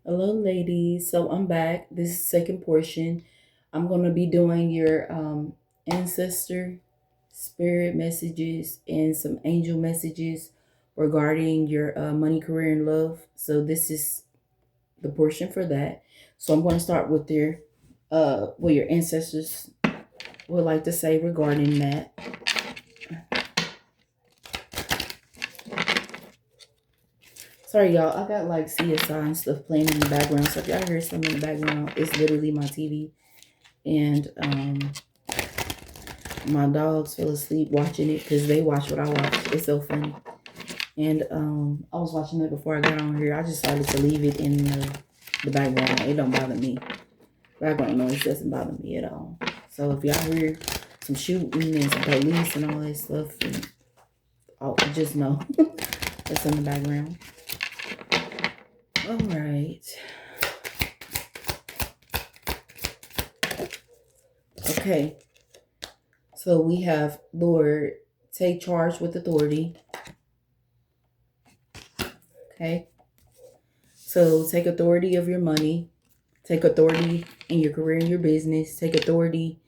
Hello, ladies. So I'm back. This is second portion. I'm gonna be doing your ancestor spirit messages and some angel messages regarding your money, career, and love. So this is the portion for that. So I'm going to start with their what your ancestors would like to say regarding that. Sorry, y'all. I got like CSI and stuff playing in the background. So if y'all hear something in the background, it's literally my TV. And my dogs fell asleep watching it because they watch what I watch. It's so funny. And I was watching it before I got on here. I just decided to leave it in the background. It don't bother me. Background noise doesn't bother me at all. So if y'all hear some shooting and some police and all that stuff, and just know that's in the background. All right. Okay. So we have Lord, take charge with authority. Okay. So take authority of your money. Take authority in your career and your business. Take authority.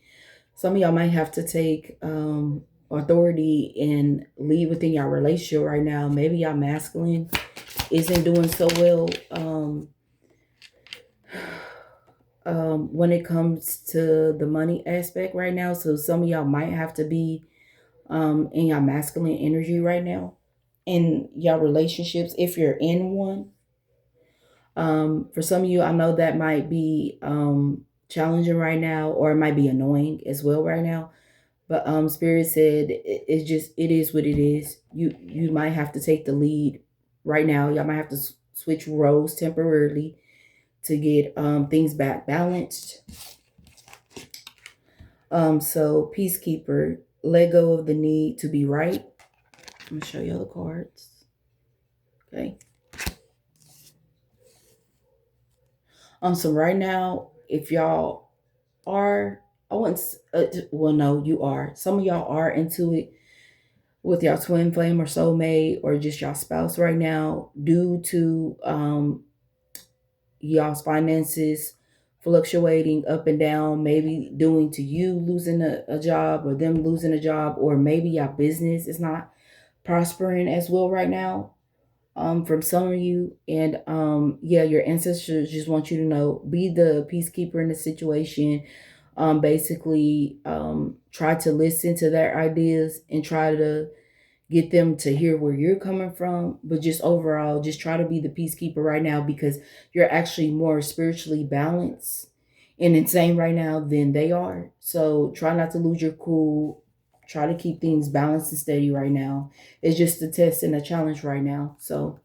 Some of y'all might have to take authority and lead within your relationship right now. Maybe y'all masculine isn't doing so well when it comes to the money aspect right now. So some of y'all might have to be in your masculine energy right now in your relationships if you're in one. For some of you, I know that might be challenging right now, or it might be annoying as well right now. But Spirit said it's just it is what it is. You might have to take the lead right now. Y'all might have to switch roles temporarily to get things back balanced. So peacekeeper, let go of the need to be right. I'm gonna show you all the cards. Okay. So right now, if y'all are, I wouldn't, well, no, you are. Some of y'all are into it with y'all twin flame or soulmate or just y'all spouse right now due to y'all's finances fluctuating up and down, maybe doing to you losing a job or them losing a job, or maybe your business is not prospering as well right now from some of you. And yeah, your ancestors just want you to know, be the peacekeeper in the situation. Basically, try to listen to their ideas and try to get them to hear where you're coming from, but just overall just try to be the peacekeeper right now, because you're actually more spiritually balanced and insane right now than they are. So try not to lose your cool. Try to keep things balanced and steady right now. It's just a test and a challenge right now. So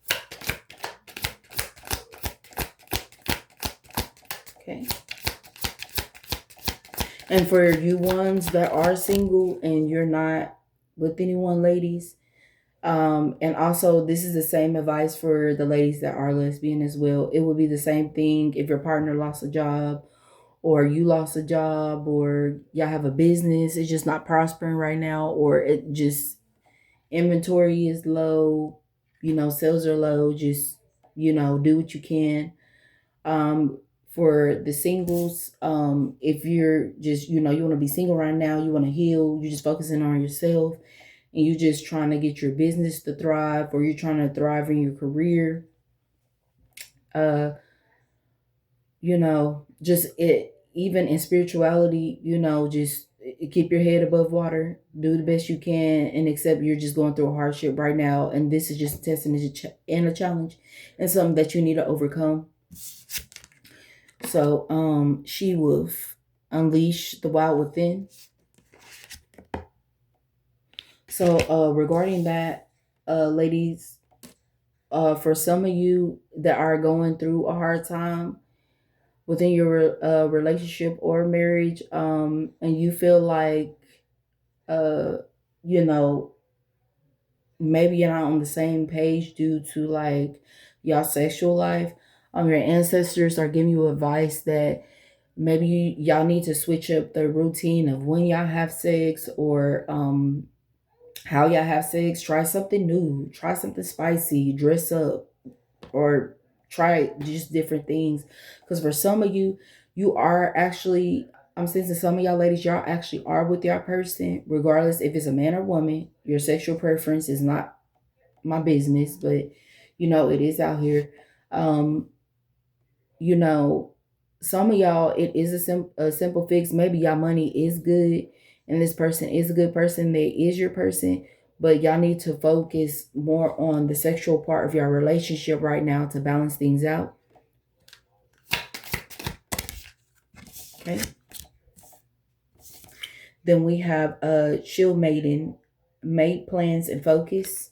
okay. And for you ones that are single and you're not with anyone, ladies, and also this is the same advice for the ladies that are lesbian as well. It would be the same thing if your partner lost a job, or you lost a job, or y'all have a business, it's just not prospering right now, or it just inventory is low, sales are low. Just, do what you can. Um, for the singles, if you're just, you want to be single right now, you want to heal, you're just focusing on yourself, and you're just trying to get your business to thrive, or you're trying to thrive in your career, uh, just it, even in spirituality, just keep your head above water, do the best you can, and accept you're just going through a hardship right now, and this is just a test and a challenge, and something that you need to overcome. So, she wolf, unleash the wild within. So, regarding that, ladies, for some of you that are going through a hard time within your relationship or marriage, and you feel like, uh, you know, maybe you're not on the same page due to like y'all sexual life, your ancestors are giving you advice that maybe y'all need to switch up the routine of when y'all have sex, or how y'all have sex. Try something new, try something spicy, dress up, or try just different things. Because for some of you, you are actually, I'm sensing some of y'all ladies, y'all actually are with your person, regardless if it's a man or woman. Your sexual preference is not my business, but it is out here. Um, you know, some of y'all, it is a simple fix. Maybe y'all money is good, and this person is a good person. They is your person, but y'all need to focus more on the sexual part of your relationship right now to balance things out. Okay. Then we have shield maiden, mate plans and focus.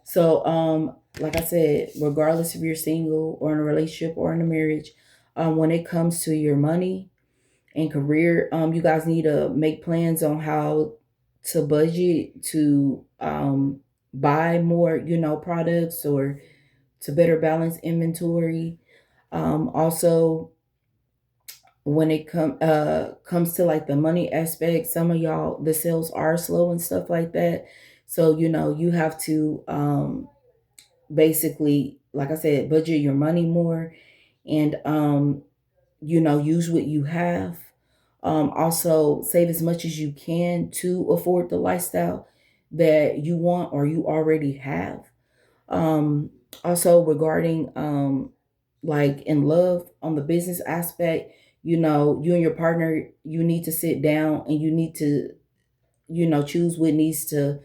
So, like I said, regardless if you're single or in a relationship or in a marriage, when it comes to your money and career, you guys need to make plans on how to budget to buy more, products, or to better balance inventory. Also, when it comes to like the money aspect, some of y'all, the sales are slow and stuff like that. So you have to basically, like I said, budget your money more, and use what you have. Also save as much as you can to afford the lifestyle that you want or you already have. um Also, regarding like in love, on the business aspect, you and your partner, you need to sit down and you need to choose what needs to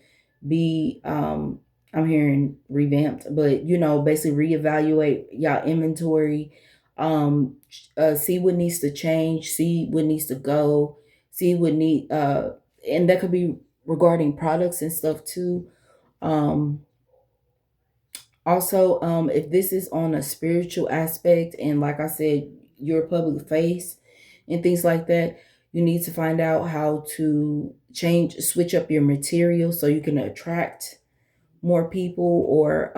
be, I'm hearing revamped, but basically reevaluate y'all inventory. See what needs to change, see what needs to go, see what need and that could be regarding products and stuff too. um Also, if this is on a spiritual aspect, and like I said, you're a public face and things like that, you need to find out how to switch up your material so you can attract more people, or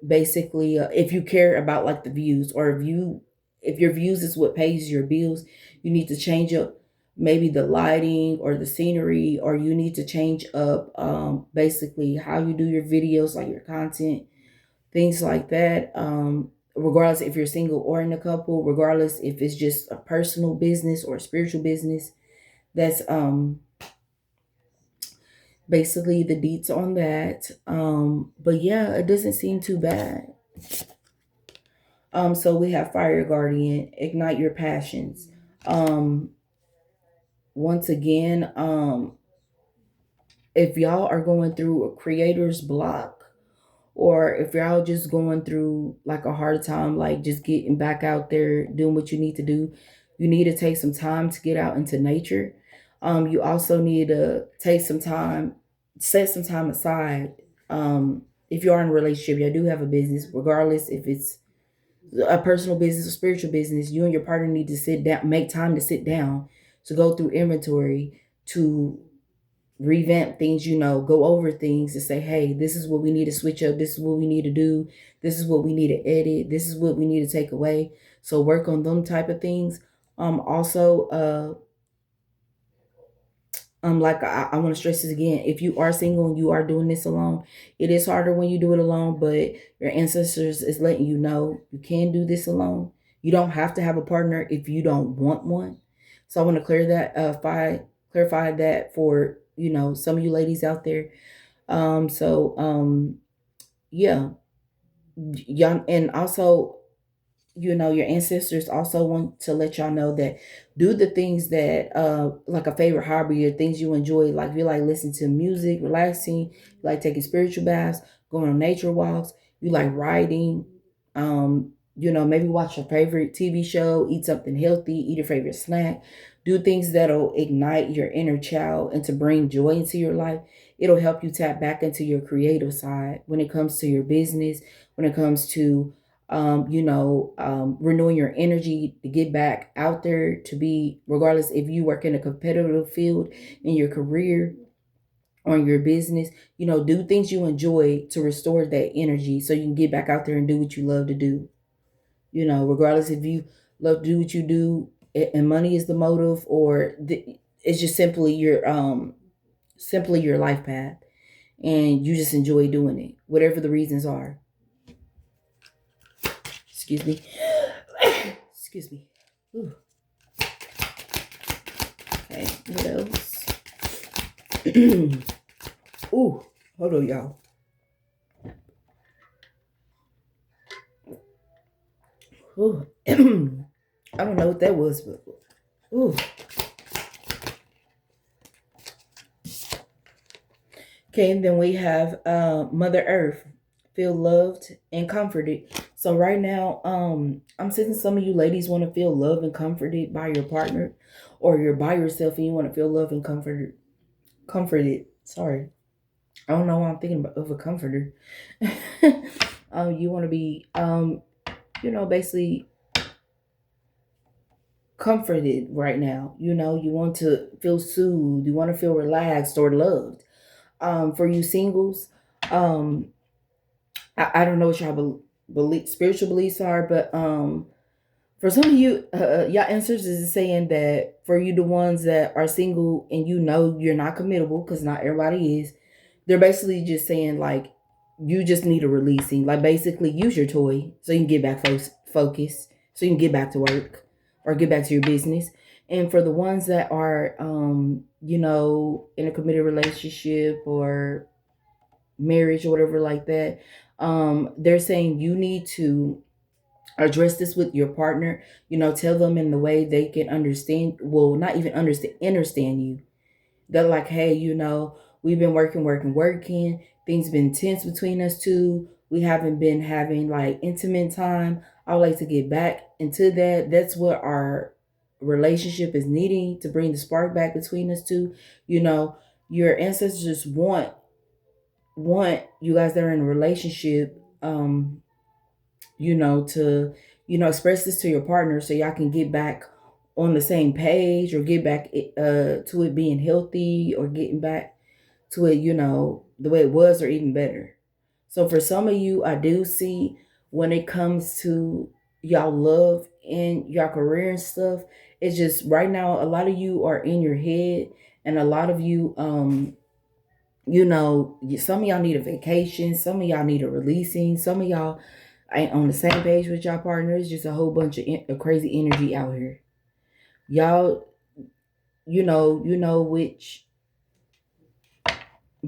basically, if you care about like the views, or if your views is what pays your bills, you need to change up maybe the lighting or the scenery, or you need to change up basically how you do your videos, like your content, things like that. Regardless if you're single or in a couple, regardless if it's just a personal business or a spiritual business, that's basically the deets on that. But yeah, it doesn't seem too bad. So we have Fire Guardian, ignite your passions. Um, Once again, if y'all are going through a creator's block, or if y'all just going through like a hard time, like just getting back out there doing what you need to do, you need to take some time to get out into nature. You also need to take some time, set some time aside. If you are in a relationship, you do have a business, regardless if it's a personal business or spiritual business, you and your partner need to sit down, make time to sit down, to go through inventory, to revamp things, go over things and say, hey, this is what we need to switch up. This is what we need to do. This is what we need to edit. This is what we need to take away. So work on them type of things. Also, like I want to stress this again. If you are single and you are doing this alone, it is harder when you do it alone, but your ancestors is letting you know you can do this alone. You don't have to have a partner if you don't want one. So I want to clarify that for some of you ladies out there. Yeah, young, and also your ancestors also want to let y'all know that do the things that like a favorite hobby or things you enjoy, like if you like listening to music, relaxing, you like taking spiritual baths, going on nature walks, you like writing, maybe watch your favorite TV show, eat something healthy, eat your favorite snack, do things that'll ignite your inner child and to bring joy into your life. It'll help you tap back into your creative side when it comes to your business, when it comes to renewing your energy to get back out there, to be, regardless if you work in a competitive field in your career or in your business, do things you enjoy to restore that energy so you can get back out there and do what you love to do. Regardless if you love to do what you do and money is the motive, or it's just simply your life path and you just enjoy doing it, whatever the reasons are. Excuse me. Excuse me. Ooh, okay, what else? Ooh, hold on, y'all. Ooh. I don't know what that was, but ooh. Okay, and then we have Mother Earth, feel loved and comforted. So right now, I'm sensing some of you ladies want to feel loved and comforted by your partner, or you're by yourself and you want to feel loved and comforted. Comforted. Sorry, I don't know why I'm thinking of a comforter. You want to be, basically comforted right now. You want to feel soothed. You want to feel relaxed or loved. For you singles, um, I don't know what y'all believe, spiritual beliefs are, but for some of you, y'all ancestors is saying that for you, the ones that are single and you're not committable, because not everybody is, they're basically just saying like you just need a releasing. Like basically, use your toy so you can get back focus, so you can get back to work or get back to your business. And for the ones that are, in a committed relationship or marriage or whatever like that, they're saying you need to address this with your partner. Tell them in the way they can understand, well, not even understand you. They're like, hey, we've been working, things been tense between us two, we haven't been having like intimate time. I would like to get back into that. That's what our relationship is needing, to bring the spark back between us two. Your ancestors want you guys that are in a relationship, to, express this to your partner so y'all can get back on the same page, or get back to it being healthy, or getting back to it, the way it was, or even better. So for some of you, I do see, when it comes to y'all love and y'all career and stuff, it's just right now a lot of you are in your head, and a lot of you, some of y'all need a vacation, some of y'all need a releasing, some of y'all ain't on the same page with y'all partners. Just a whole bunch of crazy energy out here. Y'all, which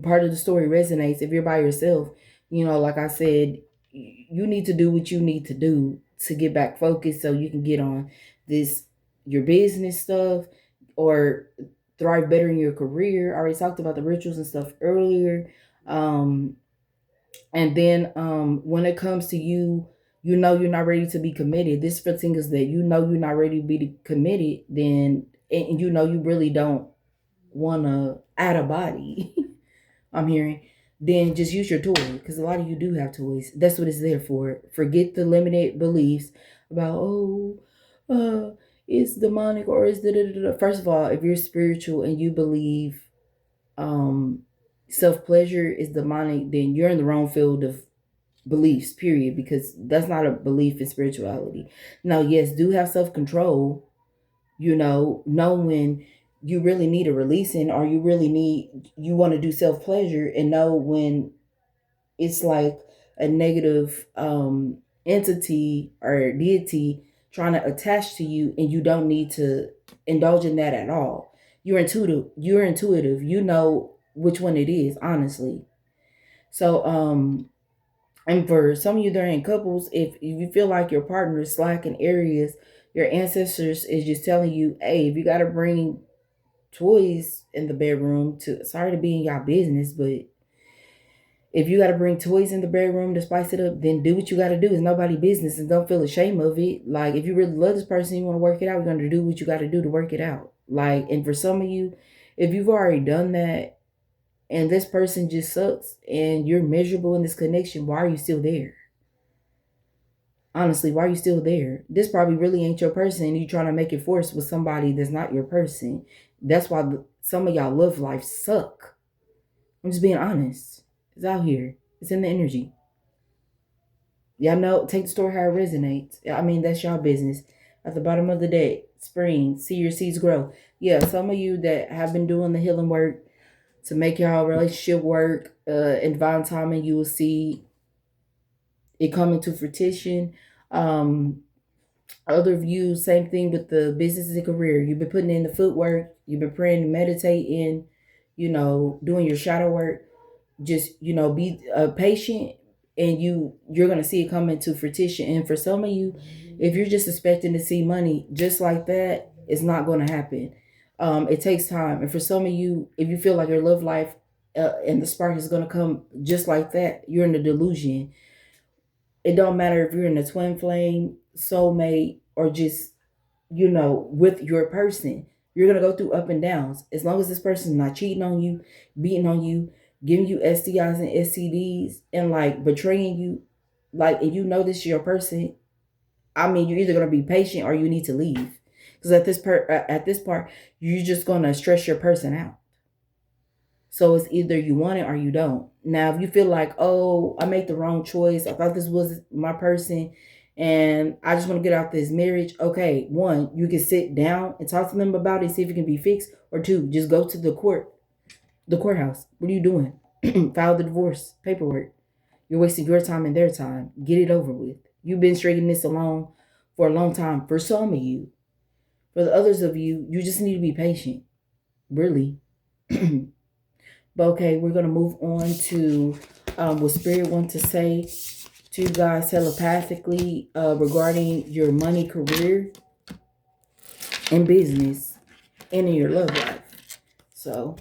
part of the story resonates. If you're by yourself, like I said, you need to do what you need to do to get back focused so you can get on this, your business stuff, or thrive better in your career. I already talked about the rituals and stuff earlier. And then when it comes to you, you're not ready to be committed. This for singles that you're not ready to be committed, then, and you really don't want to add a body. I'm hearing. Then just use your toy, because a lot of you do have toys. That's what it's there for. Forget the limited beliefs about, uh, it's demonic, or is da. First of all, if you're spiritual and you believe um self pleasure is demonic, then you're in the wrong field of beliefs, period, because that's not a belief in spirituality. Now, yes, do have self control, know when you really need a releasing, or you want to do self pleasure, and know when it's like a negative entity or deity trying to attach to you, and you don't need to indulge in that at all. You're intuitive, you know which one it is, honestly. So and for some of you that are in couples, if you feel like your partner is slack in areas, your ancestors is just telling you, hey, if you got to bring toys in the bedroom, to, sorry to be in y'all business, but if you got to bring toys in the bedroom to spice it up, then do what you got to do. It's nobody's business, and don't feel ashamed of it. Like, if you really love this person, you want to work it out, you're going to do what you got to do to work it out. Like, and for some of you, if you've already done that and this person just sucks and you're miserable in this connection, why are you still there? Honestly, why are you still there? This probably really ain't your person, and you trying to make it force with somebody that's not your person. That's why some of y'all love life suck. I'm just being honest. It's out here. It's in the energy. Y'all know, take the story how it resonates. I mean, that's y'all business. At the bottom of the deck, spring, see your seeds grow. Yeah, some of you that have been doing the healing work to make y'all relationship work in divine timing, you will see it coming to fruition. Um, Other views, same thing with the business and career. You've been putting in the footwork, you've been praying and meditating, doing your shadow work. Just, be patient, and you're gonna see it come into fruition. And for some of you, if you're just expecting to see money just like that, it's not going to happen. It takes time. And for some of you, if you feel like your love life and the spark is going to come just like that, you're in a delusion. It don't matter if you're in a twin flame, soulmate, or just, with your person. You're gonna go through up and downs. As long as this person's not cheating on you, beating on you, giving you STIs and STDs, and like betraying you, like, and you know this is your person. I mean, you're either gonna be patient or you need to leave, because at this part, you're just gonna stress your person out. So it's either you want it or you don't. Now, if you feel like, oh, I made the wrong choice, I thought this was my person, and I just want to get out this marriage. Okay, one, you can sit down and talk to them about it, see if it can be fixed, or two, just go to the courthouse. What are you doing? File the divorce paperwork. You're wasting your time and their time. Get it over with. You've been stringing this along for a long time. For some of you, for the others of you, you just need to be patient. Really. But okay, we're gonna move on to what Spirit wants to say to you guys telepathically regarding your money, career, and business, and in your love life. So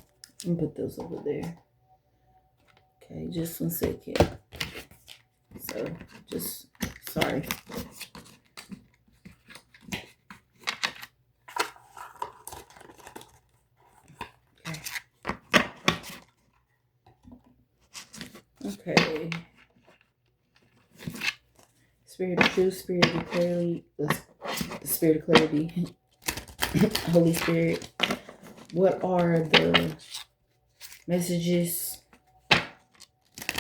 let me put those over there. Okay, just 1 second. So just sorry. Okay. Spirit of truth, spirit of clarity, the spirit of clarity, Holy Spirit. What are the messages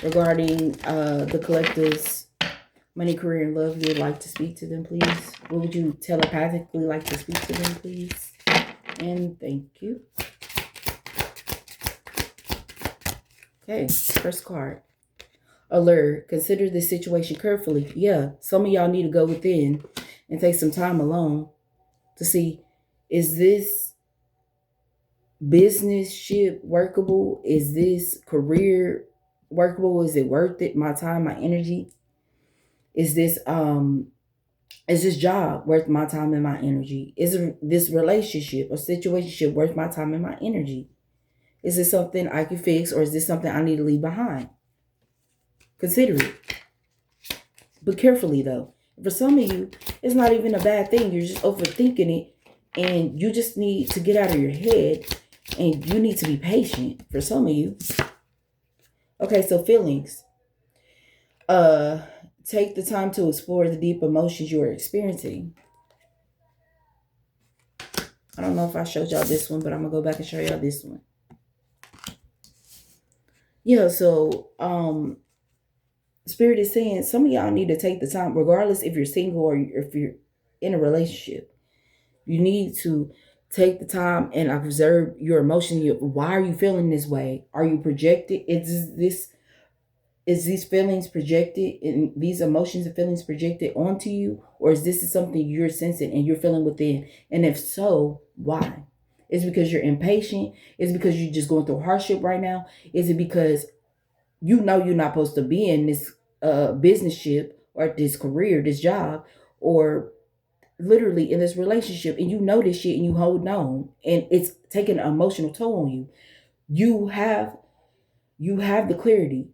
regarding the collective's money, career, and love you would like to speak to them, please? What would you telepathically like to speak to them, please? And thank you. Okay, first card. Alert. Consider this situation carefully. Yeah, some of y'all need to go within and take some time alone to see, is this business ship workable? Is this career workable? Is it worth it? My time, my energy? Is this job worth my time and my energy? Is this relationship or situationship worth my time and my energy? Is this something I can fix, or is this something I need to leave behind? Consider it. But carefully though. For some of you, it's not even a bad thing. You're just overthinking it, and you just need to get out of your head, and you need to be patient for some of you. Okay, so feelings. Take the time to explore the deep emotions you are experiencing. I don't know if I showed y'all this one, but I'm gonna go back and show y'all this one. Yeah, so Spirit is saying some of y'all need to take the time, regardless if you're single or if you're in a relationship. You need to take the time and observe your emotions. Why are you feeling this way? Are you projected? Is these feelings projected, and these emotions and feelings projected onto you, or is this something you're sensing and you're feeling within? And if so, why? Is it because you're impatient? Is it because you're just going through hardship right now? Is it because you know you're not supposed to be in this business ship or this career, this job, or literally in this relationship, and you know this shit and you hold on, and it's taking an emotional toll on you? You have the clarity.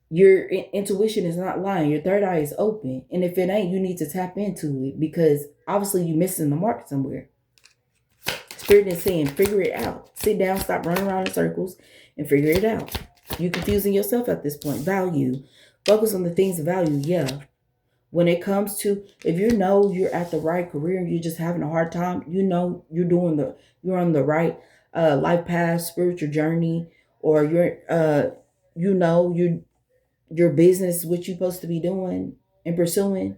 Your intuition is not lying. Your third eye is open. And if it ain't, you need to tap into it, because obviously you're missing the mark somewhere. Spirit is saying, figure it out. Sit down, stop running around in circles, and figure it out. You're confusing yourself at this point. Value. Focus on the things of value. Yeah. When it comes to, if you know you're at the right career and you're just having a hard time, you know you're on the right life path, spiritual journey, or your business, what you're supposed to be doing and pursuing.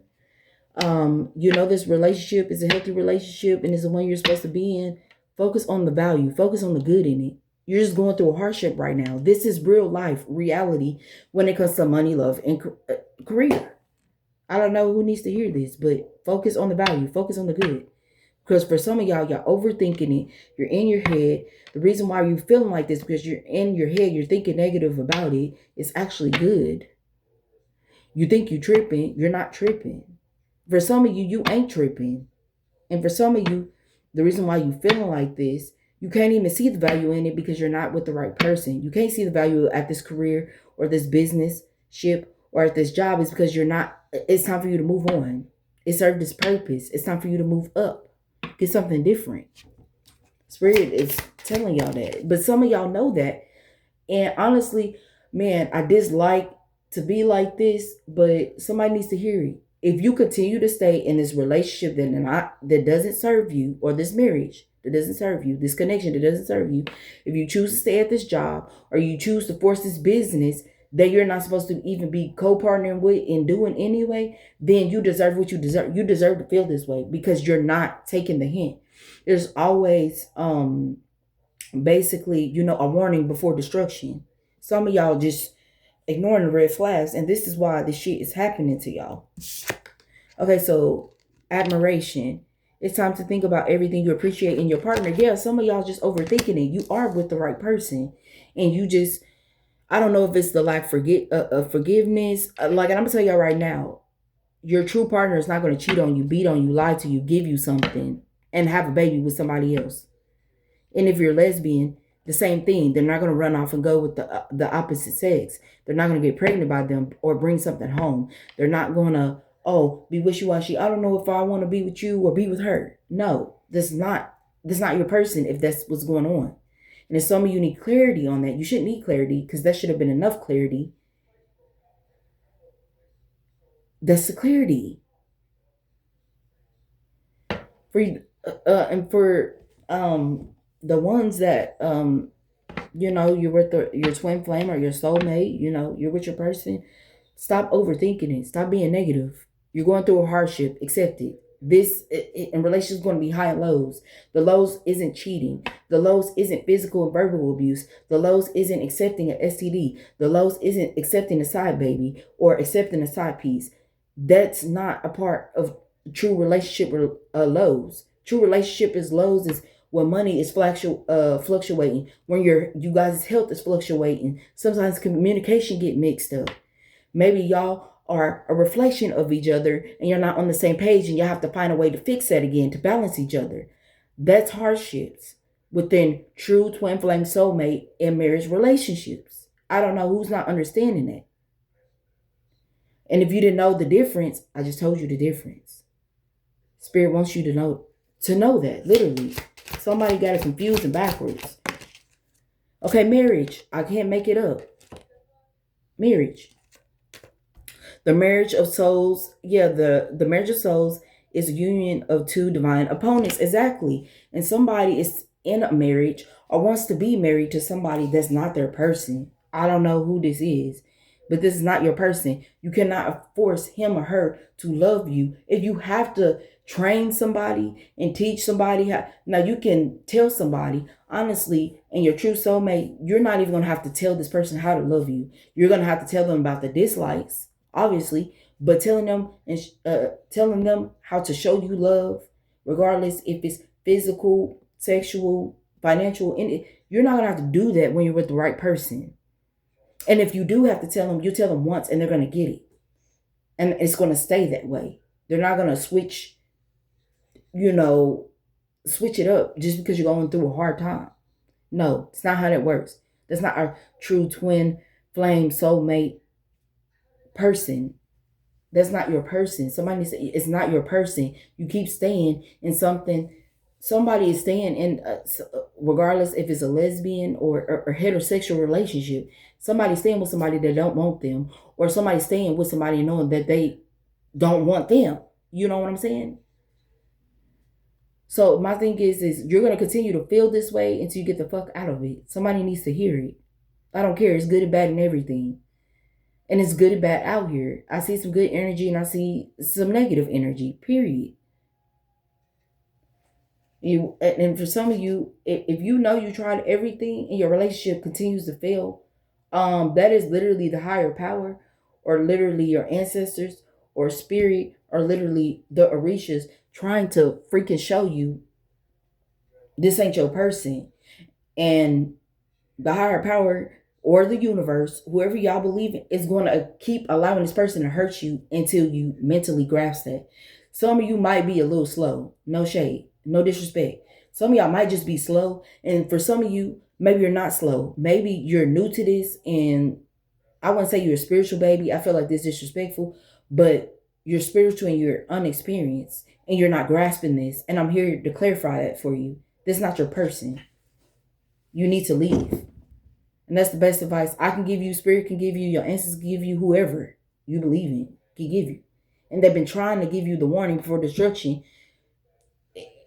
This relationship is a healthy relationship and is the one you're supposed to be in. Focus on the value. Focus on the good in it. You're just going through a hardship right now. This is real life reality when it comes to money, love, and career. I don't know who needs to hear this, but focus on the value, focus on the good. Because for some of y'all overthinking it. You're in your head. The reason why you're feeling like this because you're in your head, you're thinking negative about it. It's actually good. You think you tripping, you're not tripping. For some of you, you ain't tripping. And for some of you, the reason why you feeling like this, you can't even see the value in it because you're not with the right person. You can't see the value at this career or this business ship or at this job is because you're not, it's time for you to move on. It served its purpose. It's time for you to move up. Get something different. Spirit is telling y'all that. But some of y'all know that. And honestly, man, I dislike to be like this, but somebody needs to hear it. If you continue to stay in this relationship that doesn't serve you, or this marriage that doesn't serve you, this connection that doesn't serve you, if you choose to stay at this job or you choose to force this business that you're not supposed to even be co-partnering with and doing anyway, then you deserve what you deserve. You deserve to feel this way because you're not taking the hint. There's always basically, a warning before destruction. Some of y'all just ignoring the red flags, and this is why this shit is happening to y'all. Okay, so admiration. It's time to think about everything you appreciate in your partner. Yeah, some of y'all just overthinking it. You are with the right person, and you just, I don't know if it's the lack of forgiveness. Like, and I'm gonna tell y'all right now, your true partner is not gonna cheat on you, beat on you, lie to you, give you something, and have a baby with somebody else. And if you're lesbian, the same thing. They're not going to run off and go with the opposite sex. They're not going to get pregnant by them or bring something home. They're not going to, be wishy-washy. I don't know if I want to be with you or be with her. No, that's not your person if that's what's going on. And if some of you need clarity on that, you shouldn't need clarity because that should have been enough clarity. That's the clarity. For you, and for the ones that you're with your twin flame or your soulmate, you're with your person. Stop overthinking it. Stop being negative. You're going through a hardship. Accept it. This in relationships is going to be high and lows. The lows isn't cheating. The lows isn't physical and verbal abuse. The lows isn't accepting an STD. The lows isn't accepting a side baby or accepting a side piece. That's not a part of true relationship lows. True relationship is lows is when money is fluctuating, when you guys' health is fluctuating. Sometimes communication get mixed up. Maybe y'all are a reflection of each other and you're not on the same page and you have to find a way to fix that again to balance each other. That's hardships within true twin flame soulmate and marriage relationships. I don't know who's not understanding that. And if you didn't know the difference, I just told you the difference. Spirit wants you to know that, literally. Somebody got it confused and backwards. Okay, marriage. I can't make it up. Marriage. The marriage of souls. Yeah, the marriage of souls is a union of two divine opponents. Exactly. And somebody is in a marriage or wants to be married to somebody that's not their person. I don't know who this is, but this is not your person. You cannot force him or her to love you. If you have to train somebody and teach somebody how, now you can tell somebody, honestly, and your true soulmate, you're not even going to have to tell this person how to love you. You're going to have to tell them about the dislikes, obviously, but telling them how to show you love, regardless if it's physical, sexual, financial, you're not going to have to do that when you're with the right person. And if you do have to tell them, you tell them once and they're going to get it. And it's going to stay that way. They're not going to switch it up just because you're going through a hard time. No, it's not how that works. That's not our true twin flame soulmate person. That's not your person. Somebody say it's not your person. You keep staying in something. Somebody is staying in, regardless if it's a lesbian or heterosexual relationship. Somebody's staying with somebody that don't want them, or somebody's staying with somebody knowing that they don't want them. You know what I'm saying? So my thing is you're going to continue to feel this way until you get the fuck out of it. Somebody needs to hear it. I don't care. It's good and bad and everything. And it's good and bad out here. I see some good energy and I see some negative energy, period. And for some of you, if you know you tried everything and your relationship continues to fail, that is literally the higher power or literally your ancestors or spirit or literally the orishas trying to freaking show you this ain't your person. And the higher power or the universe, whoever y'all believe in, is going to keep allowing this person to hurt you until you mentally grasp that. Some of you might be a little slow. No shade, no disrespect. Some of y'all might just be slow. And for some of you, maybe you're not slow. Maybe you're new to this. And I wouldn't say you're a spiritual baby. I feel like this is disrespectful. But you're spiritual and you're unexperienced. And you're not grasping this. And I'm here to clarify that for you. This is not your person. You need to leave. And that's the best advice I can give you. Spirit can give you. Your ancestors can give you. Whoever you believe in can give you. And they've been trying to give you the warning for destruction.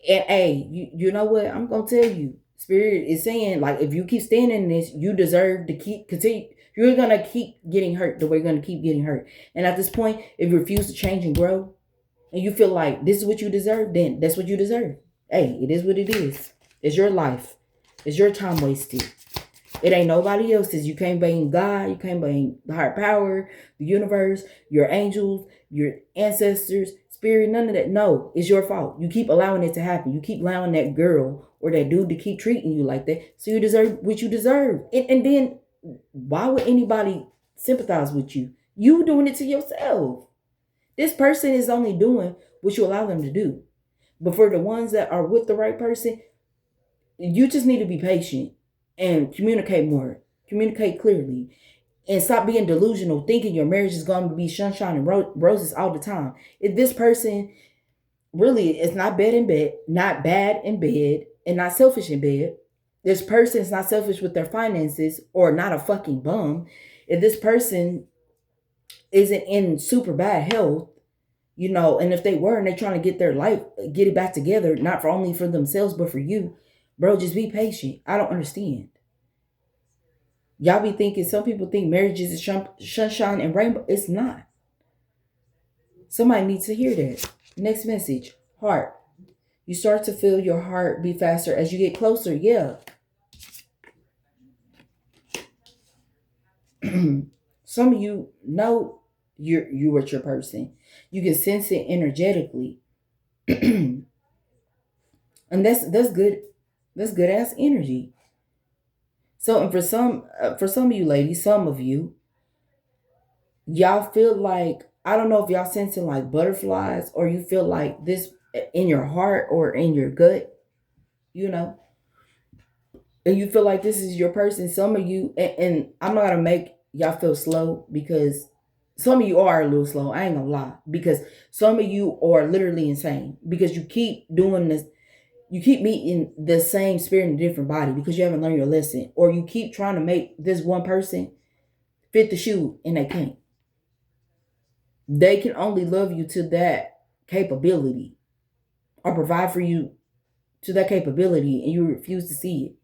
And hey, you know what? I'm going to tell you. Spirit is saying, like, if you keep standing in this, you deserve to continue. You're going to keep getting hurt the way you're going to keep getting hurt. And at this point, if you refuse to change and grow, and you feel like this is what you deserve, then that's what you deserve. Hey, it is what it is. It's your life. It's your time wasted. It ain't nobody else's. You can't blame God. You can't blame the higher power, the universe, your angels, your ancestors, spirit, none of that. No, it's your fault. You keep allowing it to happen. You keep allowing that girl or that dude to keep treating you like that. So you deserve what you deserve. And then why would anybody sympathize with you? You doing it to yourself. This person is only doing what you allow them to do. But for the ones that are with the right person, you just need to be patient and communicate more. Communicate clearly. And stop being delusional, thinking your marriage is going to be sunshine and roses all the time. If this person really is not bad in bed, not bad in bed, and not selfish in bed, this person is not selfish with their finances or not a fucking bum. If this person isn't in super bad health, and if they were and they're trying to get their life, get it back together, not for only for themselves, but for you, bro, just be patient. I don't understand. Y'all be thinking, some people think marriage is sunshine and rainbow. It's not. Somebody needs to hear that. Next message, heart. You start to feel your heart beat faster as you get closer. Yeah. Some of you know you with your person. You can sense it energetically. And that's good. That's good ass energy. So, and for some of you ladies, some of you, y'all feel like, I don't know if y'all sensing like butterflies or you feel like this in your heart or in your gut, you know, and you feel like this is your person. Some of you, and I'm not gonna make y'all feel slow because some of you are a little slow. I ain't gonna lie, because some of you are literally insane because you keep doing this. You keep meeting the same spirit in a different body because you haven't learned your lesson, or you keep trying to make this one person fit the shoe and they can't. They can only love you to that capability or provide for you to that capability, and you refuse to see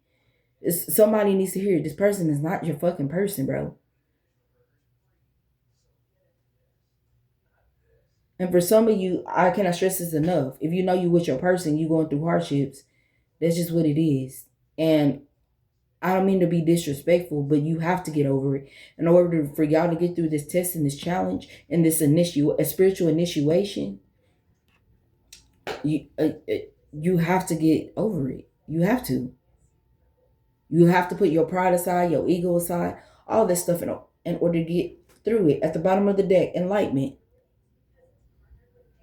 it. Somebody needs to hear it. This person is not your fucking person, bro. And for some of you, I cannot stress this enough. If you know you with your person, you going through hardships, that's just what it is. And I don't mean to be disrespectful, but you have to get over it. In order for y'all to get through this test and this challenge and this a spiritual initiation, you have to get over it. You have to. You have to put your pride aside, your ego aside, all this stuff in order to get through it. At the bottom of the deck, enlightenment.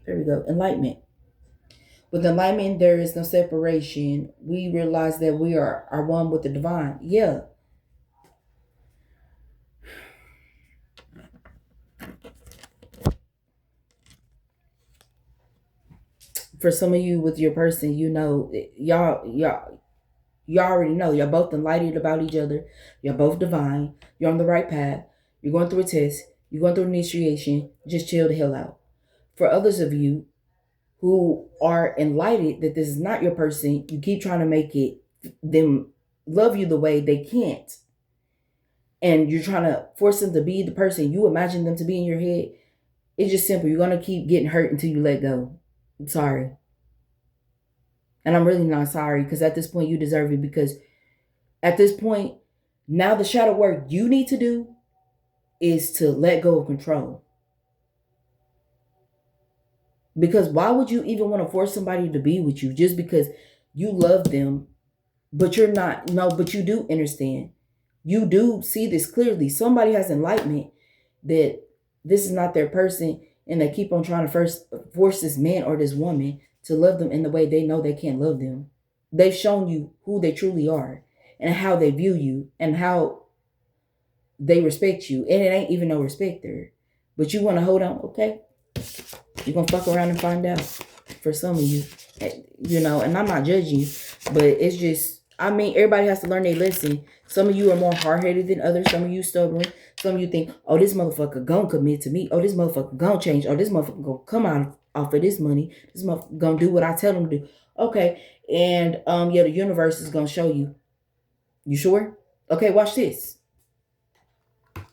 There we go, enlightenment. With enlightenment, there is no separation. We realize that we are one with the divine. Yeah. For some of you with your person, you already know. You're both enlightened about each other. You're both divine. You're on the right path. You're going through a test. You're going through initiation. Just chill the hell out. For others of you who are enlightened that this is not your person, you keep trying to make it them love you the way they can't. And you're trying to force them to be the person you imagine them to be in your head. It's just simple. You're going to keep getting hurt until you let go. I'm sorry. And I'm really not sorry, because at this point you deserve it, because at this point, now the shadow work you need to do is to let go of control. Because why would you even want to force somebody to be with you just because you love them, but you're not, no, but you do understand. You do see this clearly. Somebody has enlightenment that this is not their person, and they keep on trying to first force this man or this woman to love them in the way they know they can't love them. They've shown you who they truly are and how they view you and how they respect you. And it ain't even no respect there. But you want to hold on, okay? You're going to fuck around and find out for some of you. And I'm not judging you, but it's just, I mean, everybody has to learn their lesson. Some of you are more hard-headed than others. Some of you stubborn. Some of you think, oh, this motherfucker gonna commit to me. Oh, this motherfucker gonna change. Oh, this motherfucker gonna come out off of this money. This motherfucker gonna do what I tell him to do. Okay. And yeah, the universe is gonna show you. You sure? Okay, watch this.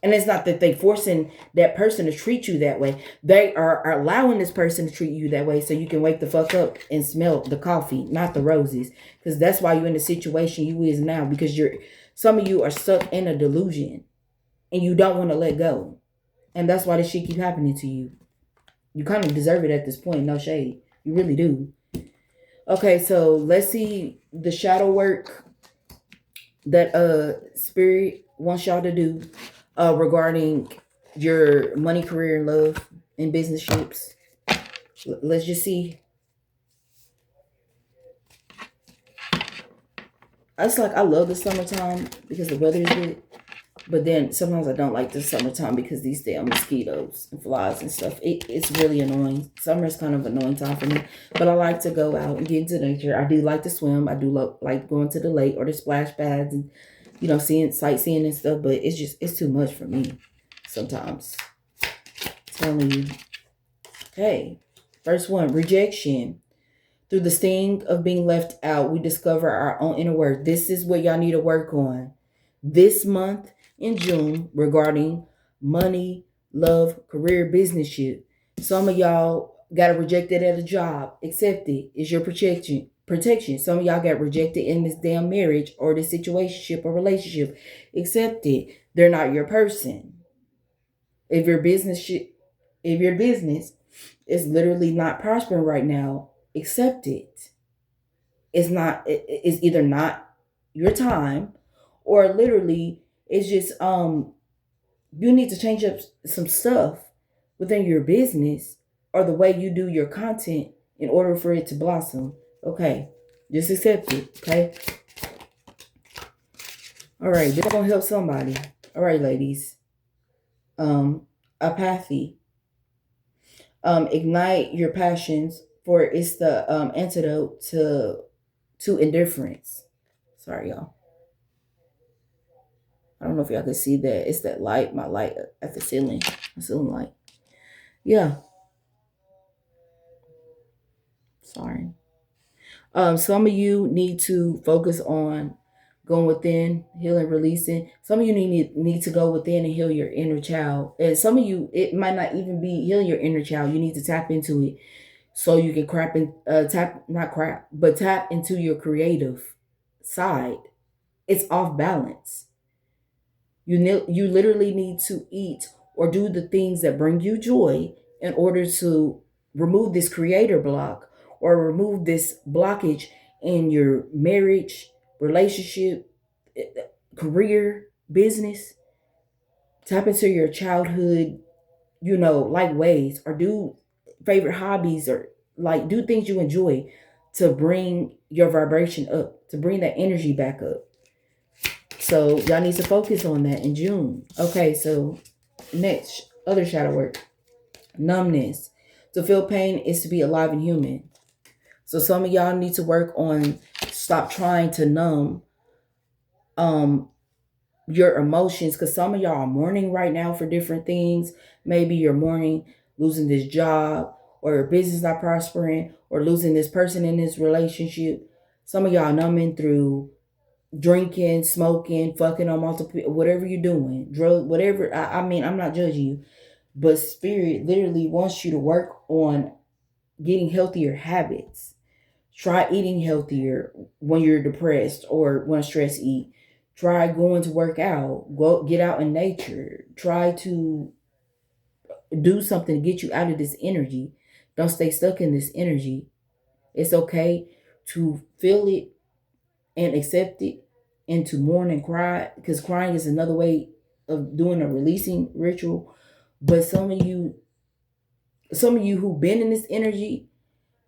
And it's not that they forcing that person to treat you that way. They are allowing this person to treat you that way so you can wake the fuck up and smell the coffee, not the roses. Because that's why you're in the situation you is now. Because some of you are stuck in a delusion and you don't want to let go. And that's why this shit keep happening to you. You kind of deserve it at this point, no shade. You really do. Okay, so let's see the shadow work that spirit wants y'all to do regarding your money, career, and love and business ships. Let's just see. It's like I love the summertime because the weather is good. But then sometimes I don't like the summertime because these damn mosquitoes and flies and stuff. It's really annoying. Summer is kind of an annoying time for me. But I like to go out and get into nature. I do like to swim. I do like going to the lake or the splash pads and, seeing sightseeing and stuff. But it's too much for me sometimes. I'm telling you. Okay. First one, rejection. Through the sting of being left out, we discover our own inner worth. This is what y'all need to work on this month in June regarding money, love, career, business shit. Some of y'all got rejected at a job. Accept it. It's your protection. Some of y'all got rejected in this damn marriage or this situationship or relationship. Accept it. They're not your person. If your business is literally not prospering right now, accept it. It's either not your time or literally it's just you need to change up some stuff within your business or the way you do your content in order for it to blossom. Okay. Just accept it. Okay. All right. This is gonna help somebody. All right, ladies. Apathy. Ignite your passions, for it's the antidote to indifference. Sorry, y'all. I don't know if y'all can see that. It's that light, my light at the ceiling light. Yeah. Sorry. Some of you need to focus on going within, healing, releasing. Some of you need to go within and heal your inner child. And some of you, it might not even be healing your inner child. You need to tap into it so you can tap into your creative side. It's off balance. You literally need to eat or do the things that bring you joy in order to remove this creator block or remove this blockage in your marriage, relationship, career, business. Tap into your childhood, like ways, or do favorite hobbies, or like do things you enjoy to bring your vibration up, to bring that energy back up. So y'all need to focus on that in June. Okay, so next, other shadow work. Numbness. To feel pain is to be alive and human. So some of y'all need to work on stop trying to numb your emotions, because some of y'all are mourning right now for different things. Maybe you're mourning losing this job, or your business not prospering, or losing this person in this relationship. Some of y'all numbing through drinking, smoking, fucking on multiple, whatever you're doing, drug, whatever. I mean, I'm not judging you, but spirit literally wants you to work on getting healthier habits. Try eating healthier when you're depressed or when stress eat. Try going to work out. Go get out in nature. Try to do something to get you out of this energy. Don't stay stuck in this energy. It's okay to feel it and accept it and to mourn and cry, because crying is another way of doing a releasing ritual. But some of you who've been in this energy,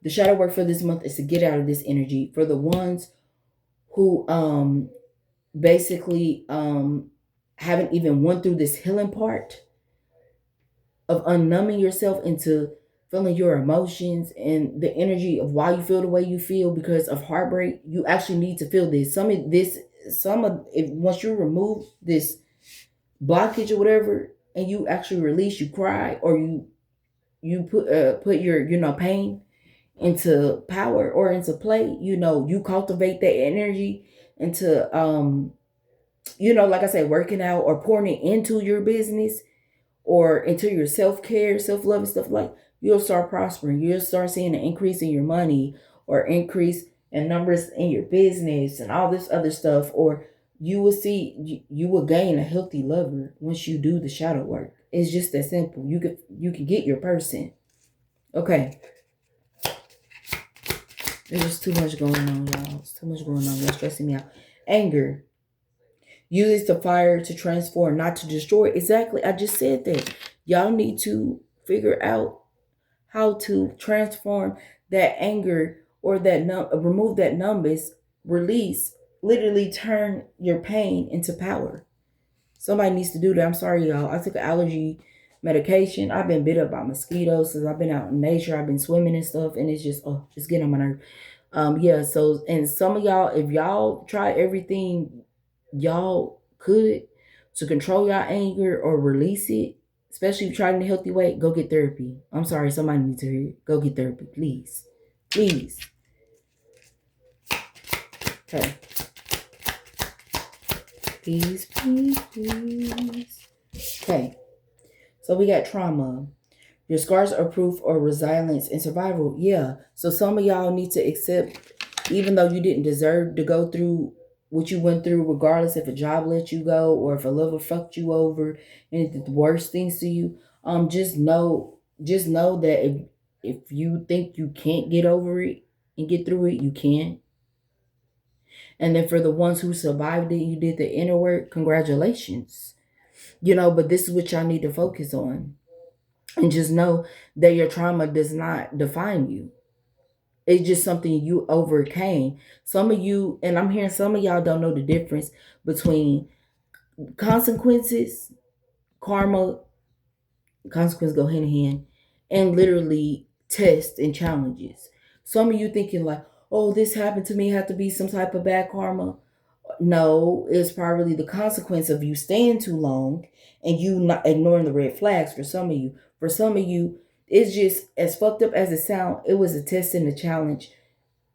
the shadow work for this month is to get out of this energy. For the ones who basically haven't even went through this healing part of unnumbing yourself into feeling your emotions and the energy of why you feel the way you feel because of heartbreak, you actually need to feel this. Some of if once you remove this blockage or whatever, and you actually release, you cry, or you put your pain into power or into play. You cultivate that energy into like I said, working out or pouring it into your business or into your self-care, self-love and stuff. Like, you'll start prospering. You'll start seeing an increase in your money or increase in numbers in your business and all this other stuff. Or you will see you will gain a healthy lover once you do the shadow work. It's just that simple. You can get your person. Okay. There's just too much going on, y'all. It's too much going on. You're stressing me out. Anger. Use the fire to transform, not to destroy. Exactly. I just said that. Y'all need to figure out how to transform that anger or remove that numbness, release, literally turn your pain into power. Somebody needs to do that. I'm sorry, y'all. I took an allergy medication. I've been bit up by mosquitoes since I've been out in nature. I've been swimming and stuff, and it's just getting on my nerve. Yeah. So, and some of y'all, if y'all try everything y'all could to control your anger or release it, especially if you try it in a healthy way, go get therapy. I'm sorry, somebody needs to hear it. Go get therapy, please. Please. Okay. Please, please, please. Okay. So we got trauma. Your scars are proof of resilience and survival. Yeah. So some of y'all need to accept, even though you didn't deserve to go through what you went through, regardless if a job let you go or if a lover fucked you over and did the worst things to you. Just know that if you think you can't get over it and get through it, you can. And then for the ones who survived it, you did the inner work, congratulations. But this is what y'all need to focus on. And just know that your trauma does not define you. It's just something you overcame. Some of you, and I'm hearing some of y'all don't know the difference between consequences, karma, consequences go hand in hand, and literally tests and challenges. Some of you thinking like, oh, this happened to me, have to be some type of bad karma. No, it's probably the consequence of you staying too long and you not ignoring the red flags. For some of you, it's just as fucked up as it sounds. It was a test and a challenge.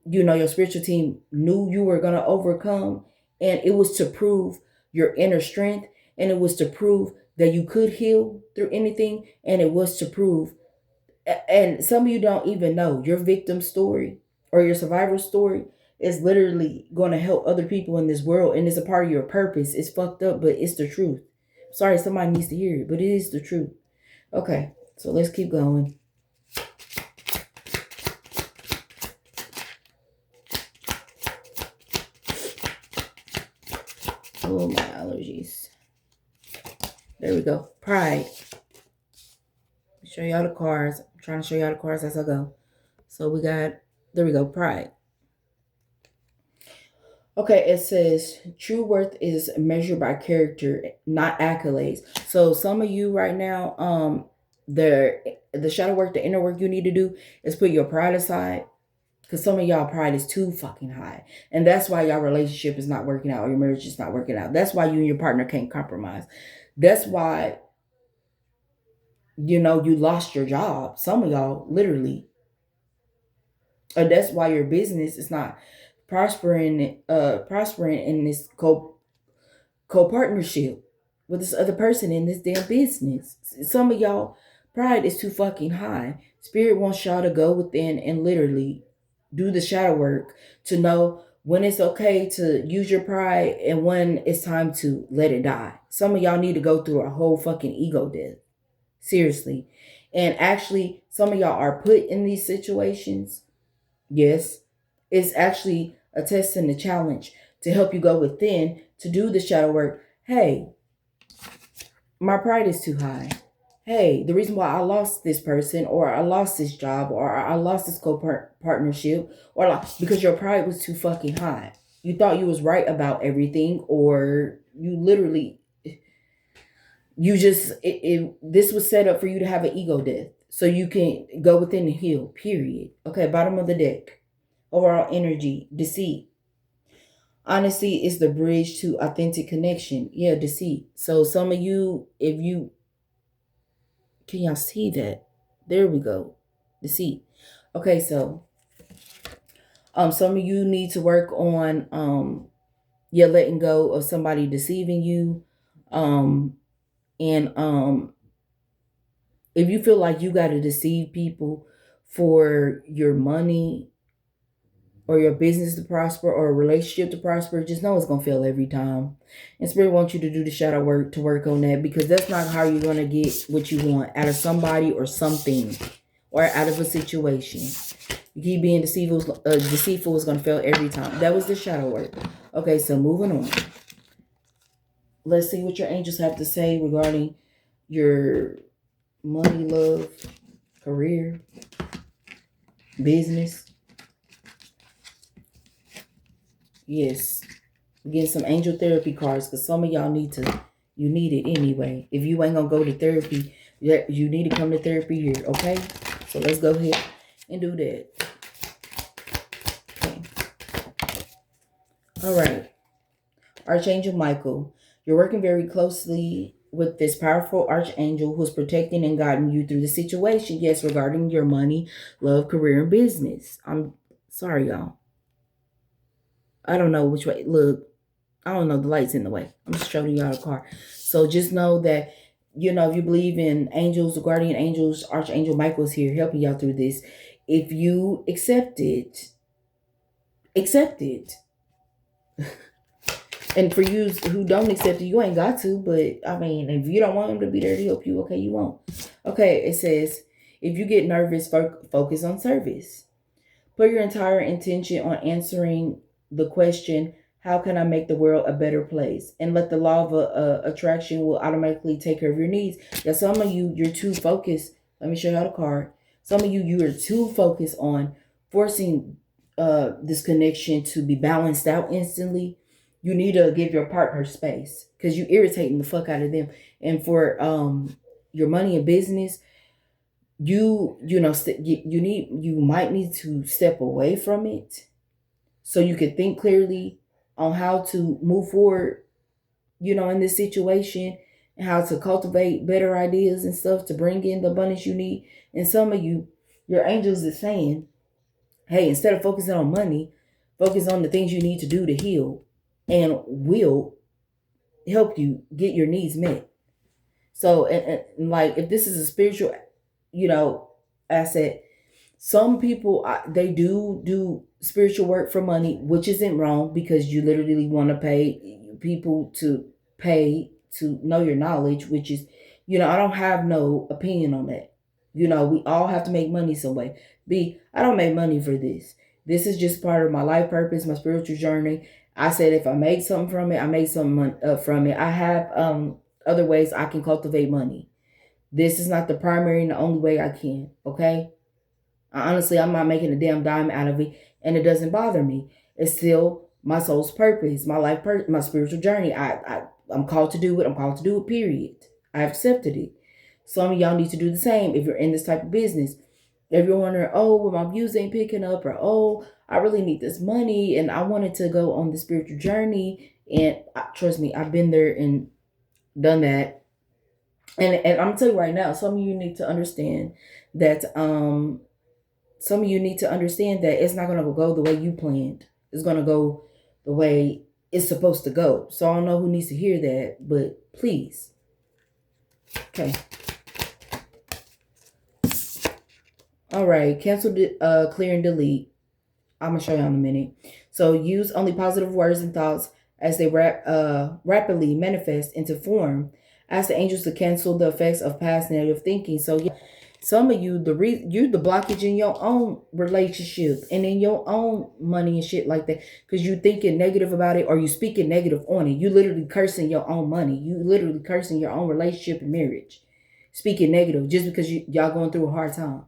Your spiritual team knew you were gonna overcome, and it was to prove your inner strength, and it was to prove that you could heal through anything, and it was to prove. And some of you don't even know your victim story or your survivor story is literally going to help other people in this world, and it's a part of your purpose. It's fucked up, but it's the truth. Sorry, somebody needs to hear it, but it is the truth. Okay, so let's keep going. Oh, my allergies. There we go. Pride. Show y'all the cards. I'm trying to show y'all the cards as I go. So there we go. Pride. Okay, it says true worth is measured by character, not accolades. So some of you right now, the shadow work, the inner work you need to do is put your pride aside. Because some of y'all pride is too fucking high. And that's why y'all relationship is not working out or your marriage is not working out. That's why you and your partner can't compromise. That's why, you lost your job. Some of y'all literally. Or that's why your business is not prospering in this co-partnership with this other person in this damn business. Some of y'all pride is too fucking high. Spirit wants y'all to go within and literally do the shadow work to know when it's okay to use your pride and when it's time to let it die. Some of y'all need to go through a whole fucking ego death. Seriously. And actually, some of y'all are put in these situations. Yes, it's actually a test and a challenge to help you go within to do the shadow work. Hey, my pride is too high. Hey, the reason why I lost this person, or I lost this job, or I lost this partnership, or because your pride was too fucking high. You thought you was right about everything, or you literally, you just, this was set up for you to have an ego death. So you can go within and heal, period. Okay, bottom of the deck. Overall energy, deceit. Honesty is the bridge to authentic connection. Yeah, deceit. So some of you, if you, can y'all see that? There we go. Deceit. Okay, so some of you need to work on yeah, letting go of somebody deceiving you. And if you feel like you gotta deceive people for your money or your business to prosper or a relationship to prosper, just know it's gonna fail every time. And Spirit wants you to do the shadow work to work on that, because that's not how you're gonna get what you want out of somebody or something or out of a situation. You keep being deceitful is gonna fail every time. That was the shadow work. Okay, so moving on. Let's see what your angels have to say regarding your money, love, career, business. Yes. Getting some angel therapy cards, because some of y'all you need it anyway. If you ain't gonna go to therapy, you need to come to therapy here, okay? So let's go ahead and do that. Okay. All right. Archangel Michael, you're working very closely with this powerful archangel who's protecting and guiding you through the situation. Yes, regarding your money, love, career, and business. I'm sorry, y'all. I don't know which way. Look, I don't know. The light's in the way. I'm just showing y'all a car. So just know that, if you believe in angels, the guardian angels, Archangel Michael's here helping y'all through this. If you accept it, accept it. And for you who don't accept it, you ain't got to. But I mean, if you don't want him to be there to help you, okay, you won't. Okay, it says, if you get nervous, focus on service. Put your entire intention on answering the question, how can I make the world a better place? And let the law of attraction will automatically take care of your needs. Yeah, some of you, you're too focused. Let me show you how the card. Some of you, you are too focused on forcing this connection to be balanced out instantly. You need to give your partner space, because you irritating the fuck out of them. And for your money and business, you might need to step away from it so you can think clearly on how to move forward, in this situation, and how to cultivate better ideas and stuff to bring in the abundance you need. And some of you, your angels is saying, hey, instead of focusing on money, focus on the things you need to do to heal, and will help you get your needs met. So, and like, if this is a spiritual, asset, some people, they do spiritual work for money, which isn't wrong, because you literally want to pay people to pay to know your knowledge, which is, I don't have no opinion on that. We all have to make money some way. I don't make money for this. This is just part of my life purpose, my spiritual journey. I said if I make something from it, I make something from it. I have other ways I can cultivate money. This is not the primary and the only way I can, okay? Honestly, I'm not making a damn dime out of it, and it doesn't bother me. It's still my soul's purpose, my life, my spiritual journey. I'm called to do it. I'm called to do it. Period. I accepted it. Some of y'all need to do the same if you're in this type of business. If you're wondering, oh, well, my views ain't picking up, or oh, I really need this money, and I wanted to go on the spiritual journey, and trust me, I've been there and done that. And I'm gonna tell you right now, some of you need to understand that it's not going to go the way you planned. It's going to go the way it's supposed to go. So I don't know who needs to hear that, but please. Okay. All right. Cancel, clear, and delete. I'm going to show you in a minute. So use only positive words and thoughts as they rapidly manifest into form. Ask the angels to cancel the effects of past negative thinking. So yeah, Some of you, you're the blockage in your own relationship and in your own money and shit like that, because you thinking negative about it or you speaking negative on it. You literally cursing your own money. You literally cursing your own relationship and marriage, speaking negative just because y'all going through a hard time,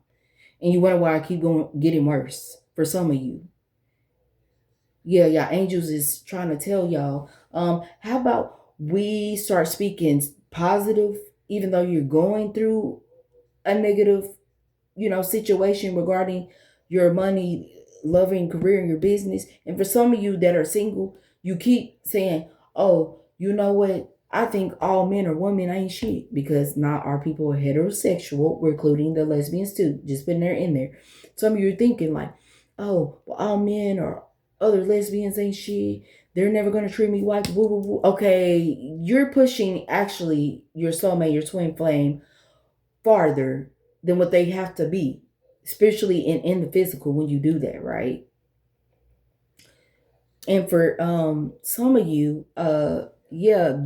and you wonder why I keep going getting worse for some of you. Yeah, y'all angels is trying to tell y'all. How about we start speaking positive, even though you're going through a negative, situation regarding your money, loving career, and your business. And for some of you that are single, you keep saying, "Oh, you know what? I think all men or women ain't shit," because not our people are heterosexual. We're including the lesbians too. Just putting there in there. Some of you are thinking like, "Oh, well, all men or other lesbians ain't shit. They're never gonna treat me like woo woo woo." Okay, you're pushing actually your soulmate, your twin flame, farther than what they have to be spiritually and in the physical when you do that, right? And for some of you, yeah,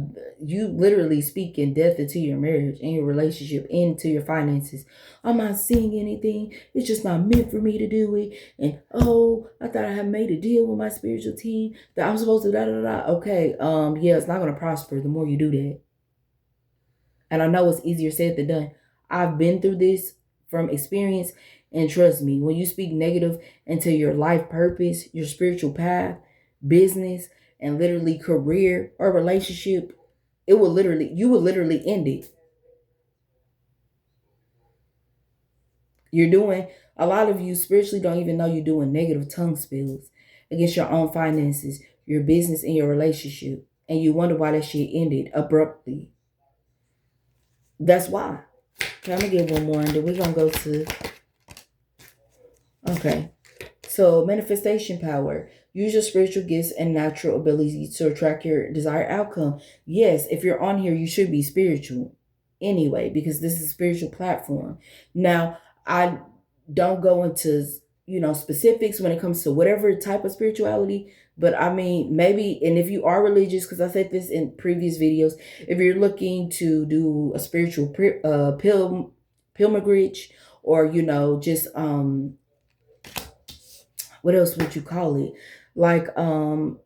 you literally speaking death into your marriage and your relationship, into your finances. I'm not seeing anything. It's just not meant for me to do it. And oh, I thought I had made a deal with my spiritual team that I'm supposed to da da da. Okay, yeah, it's not gonna prosper the more you do that. And I know it's easier said than done. I've been through this from experience. And trust me, when you speak negative into your life purpose, your spiritual path, business, and literally career or relationship, you will literally end it. You're doing, a lot of you spiritually don't even know you're doing negative tongue spills against your own finances, your business, and your relationship. And you wonder why that shit ended abruptly. That's why. Okay, I'm gonna get one more and then we're gonna go to, okay. So, manifestation power. Use your spiritual gifts and natural ability to attract your desired outcome. Yes, if you're on here, you should be spiritual anyway, because this is a spiritual platform. Now, I don't go into, specifics when it comes to whatever type of spirituality, but I mean, maybe, and if you are religious, because I said this in previous videos, if you're looking to do a spiritual pilgrimage, or, just, what else would you call it? Like, I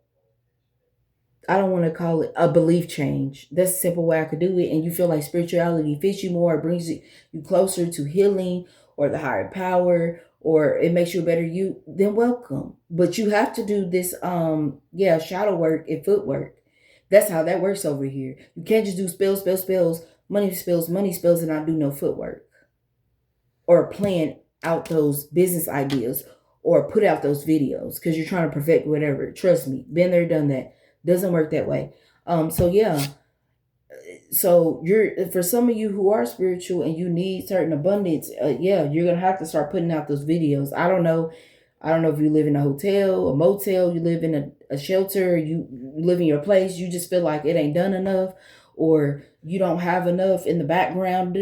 don't want to call it a belief change. That's a simple way I could do it. And you feel like spirituality fits you more, it brings you closer to healing or the higher power, or it makes you a better you, then welcome. But you have to do this, shadow work and footwork. That's how that works over here. You can't just do spells, money spells, and not do no footwork or plan out those business ideas or put out those videos because you're trying to perfect whatever. Trust me, been there, done that. Doesn't work that way. So yeah. So you're, for some of you who are spiritual and you need certain abundance, yeah, you're gonna have to start putting out those videos. I don't know if you live in a hotel, a motel, you live in a shelter, you live in your place, you just feel like it ain't done enough, or you don't have enough in the background.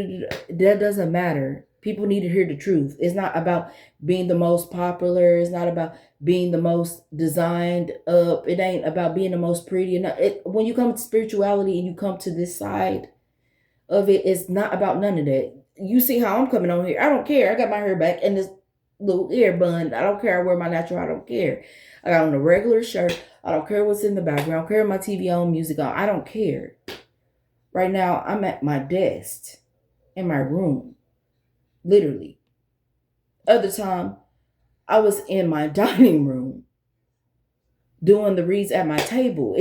That doesn't matter. People need to hear the truth. It's not about being the most popular. It's not about being the most designed up. It ain't about being the most pretty. When you come to spirituality and you come to this side of it, it's not about none of that. You see how I'm coming on here. I don't care. I got my hair back and this little ear bun. I don't care. I wear my natural. I don't care. I got on a regular shirt. I don't care what's in the background. I don't care my TV on, music on. I don't care. Right now, I'm at my desk in my room. Literally. Other time, I was in my dining room doing the reads at my table.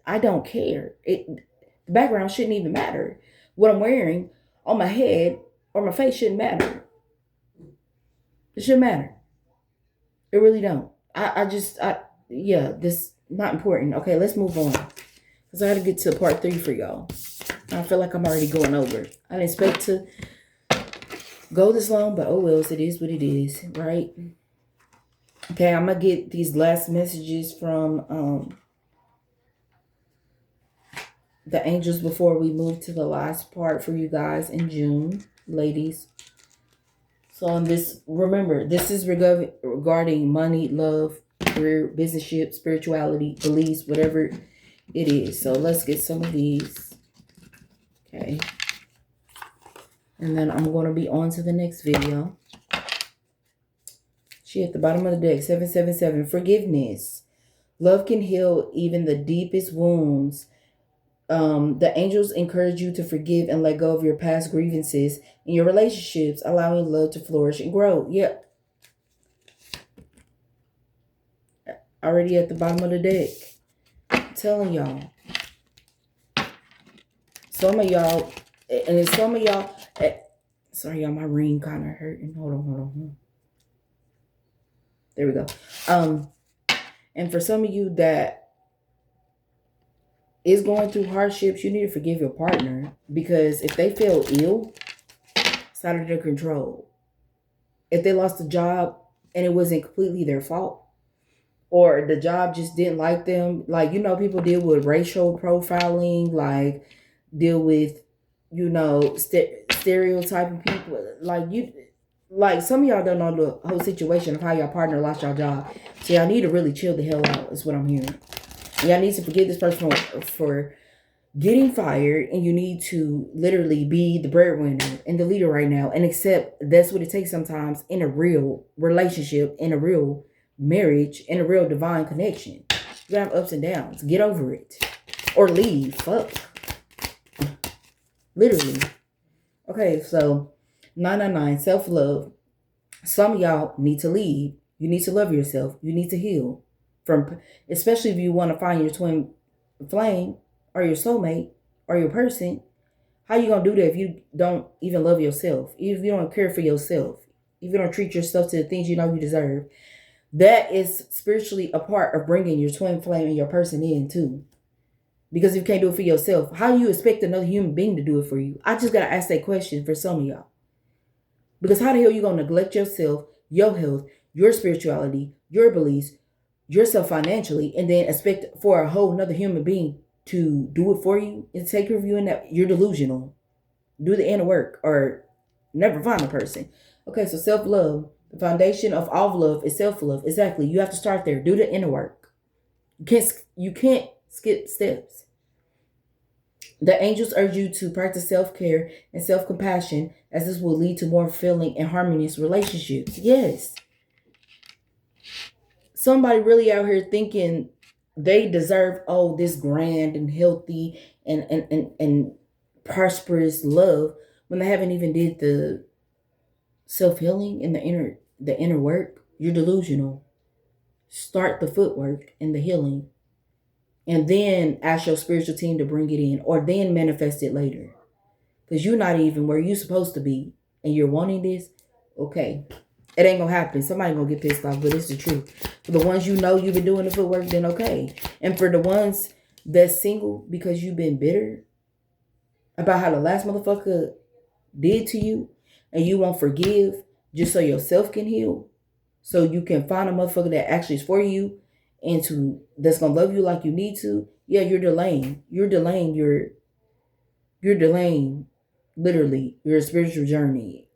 I don't care. The background shouldn't even matter. What I'm wearing on my head or my face shouldn't matter. It shouldn't matter. It really don't. Yeah, this not important. Okay, let's move on. Because I got to get to part 3 for y'all. I feel like I'm already going over. I didn't expect to go this long, but oh well, it is what it is, right? Okay, I'm going to get these last messages from the angels before we move to the last part for you guys in June, ladies. So on this, remember, this is regarding money, love, career, business, spirituality, beliefs, whatever it is. So let's get some of these. Okay. And then I'm going to be on to the next video. She at the bottom of the deck, 777. Forgiveness. Love can heal even the deepest wounds. The angels encourage you to forgive and let go of your past grievances in your relationships, allowing love to flourish and grow. Yep, already at the bottom of the deck. I'm telling y'all. Some of y'all, and then some of y'all, sorry y'all, my ring kind of hurting. Hold on. There we go. And for some of you that is going through hardships, you need to forgive your partner, because if they feel ill, it's out of their control. If they lost a job and it wasn't completely their fault, or the job just didn't like them, like, people deal with racial profiling, like deal with, stereotyping people, like some of y'all don't know the whole situation of how your partner lost your job. So y'all need to really chill the hell out, is what I'm hearing. Y'all need to forgive this person for getting fired, and you need to literally be the breadwinner and the leader right now, and accept that's what it takes sometimes in a real relationship, in a real marriage, in a real divine connection. You have ups and downs. Get over it. Or leave. Fuck. Literally. Okay, so 999, self-love. Some of y'all need to leave. You need to love yourself. You need to heal. Especially if you want to find your twin flame, or your soulmate, or your person. How you gonna do that if you don't even love yourself? If you don't care for yourself? If you don't treat yourself to the things you know you deserve? That is spiritually a part of bringing your twin flame and your person in too. Because if you can't do it for yourself, how do you expect another human being to do it for you? I just gotta ask that question for some of y'all. Because how the hell you gonna neglect yourself, your health, your spirituality, your beliefs, yourself financially, and then expect for a whole another human being to do it for you and take care of you? In that, you're delusional. Do the inner work, or never find a person. Okay, so self-love. The foundation of all love is self-love. Exactly. You have to start there. Do the inner work. You can't skip steps. The angels urge you to practice self-care and self-compassion, as this will lead to more fulfilling and harmonious relationships. Yes. Somebody really out here thinking they deserve, this grand and healthy and prosperous love, when they haven't even did the self-healing and the inner work. You're delusional. Start the footwork and the healing, and then ask your spiritual team to bring it in, or then manifest it later, because you're not even where you're supposed to be, and you're wanting this. Okay, it ain't gonna happen. Somebody gonna get pissed off, but it's the truth. For the ones you've been doing the footwork, then okay. And for the ones that's single because you've been bitter about how the last motherfucker did to you, and you won't forgive just so yourself can heal, so you can find a motherfucker that actually is for you, and that's gonna love you like you need to. Yeah, you're delaying. You're delaying literally your spiritual journey,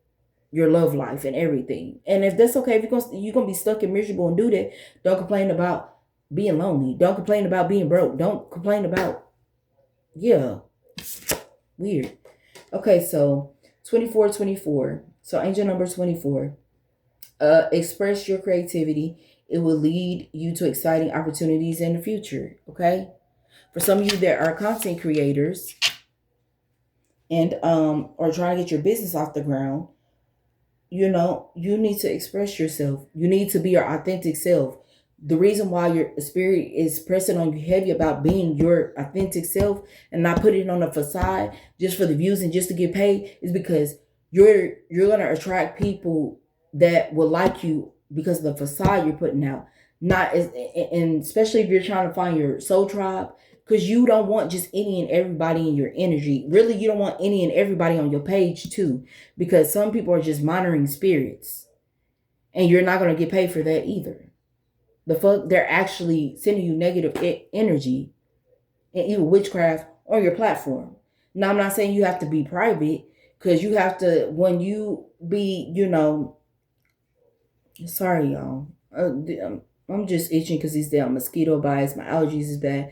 your love life, and everything. And if that's okay, if you're gonna be stuck and miserable and do that, don't complain about being lonely. Don't complain about being broke. Don't complain about, yeah, weird. Okay, so 2424. So angel number 24. Express your creativity. It will lead you to exciting opportunities in the future. Okay, for some of you that are content creators and are trying to get your business off the ground, you need to express yourself. You need to be your authentic self. The reason why your spirit is pressing on you heavy about being your authentic self and not putting it on a facade just for the views and just to get paid is because you're gonna attract people that will like you because of the facade you're putting out. Not as, and especially if you're trying to find your soul tribe, because you don't want just any and everybody in your energy. Really, you don't want any and everybody on your page too, because some people are just monitoring spirits, and you're not gonna get paid for that either. The fuck, they're actually sending you negative energy and even witchcraft on your platform. Now, I'm not saying you have to be private, because you have to, when you be, sorry, y'all. I'm just itching because these damn mosquito bites. My allergies is bad.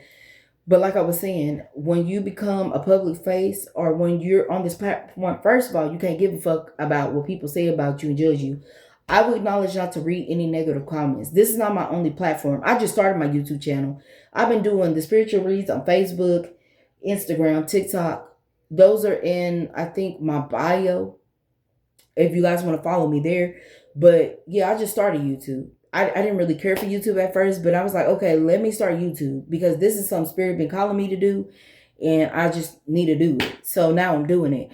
But like I was saying, when you become a public face or when you're on this platform, first of all, you can't give a fuck about what people say about you and judge you. I would acknowledge not to read any negative comments. This is not my only platform. I just started my YouTube channel. I've been doing the spiritual reads on Facebook, Instagram, TikTok. Those are in, I think, my bio if you guys want to follow me there. But yeah, I just started YouTube. I didn't really care for YouTube at first, but I was like, okay, let me start YouTube because this is something Spirit been calling me to do, and I just need to do it. So now I'm doing it.